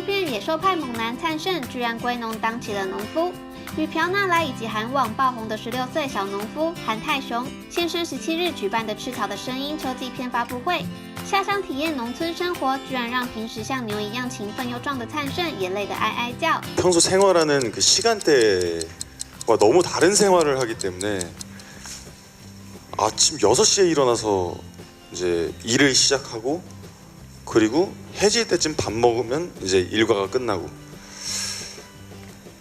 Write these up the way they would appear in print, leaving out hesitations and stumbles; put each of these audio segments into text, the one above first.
2PM 野兽派猛男灿盛居然归农当起了农夫，与朴娜来以及韩网爆红的16岁小农夫韩泰雄现身17日举办的《赤草的声音》秋季篇发布会，下乡体验农村生活，居然让平时像牛一样勤奋又壮的灿盛也累得哀哀叫。 평소 생활하는 그 시간대와 너무 다른 생활을 하기 때문에 아침 6시에 일어나서 이제 일을 시작하고 그리고 해질 때쯤 밥 먹으면 이제 일과가 끝나고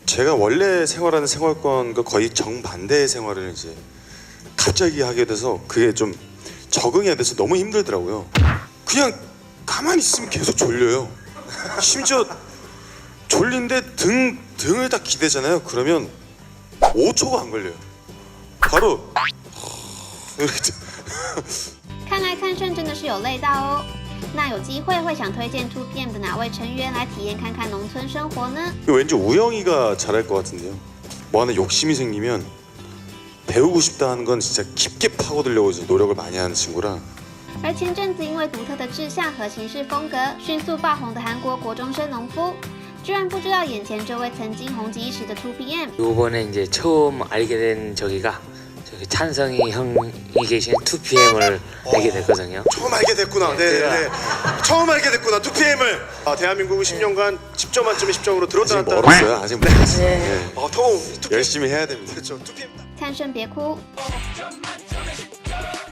제가 원래 생활하는 생활권과 거의 정반대의 생활을 이제 갑자기 하게 돼서 그게 좀 적응해야 돼서 너무 힘들더라고요. 그냥 가만히 있으면 계속 졸려요. 심지어 졸린데 등을 딱 기대잖아요. 그러면 5초가 안 걸려요. 바로 이렇게 看来灿盛真的是有累到哦。那有机会会想推荐 2PM 的哪位成员来体验看看农村生活呢？ 왠지 우영이가 잘할 것 같은데요. 뭐 하나 욕심이 생기면 배우고 싶다 하는 건 진짜 깊게 파고들려고 이제 노력을 많이 하는 친구라. 而前阵子因为独特的志向和行事风格迅速爆红的韩国国中生农夫，居然不知道眼前这位曾经红极一时的 2PM。 이번에 이제 처음 알게 된 저기가 저기 찬성이 형이 계신 2PM을 알게 됐거든요. 처음 알게 됐구나. 네. 처음 알게 됐구나. 2PM을. 대한민국은 10년간 10점 만점에 10점으로 들었다 아직 놨다. 멀었어요. 아직 멀었어요. 네. 더 2PM. 열심히 해야 됩니다. 그렇죠. 2PM. 灿盛别哭。 5점 만점에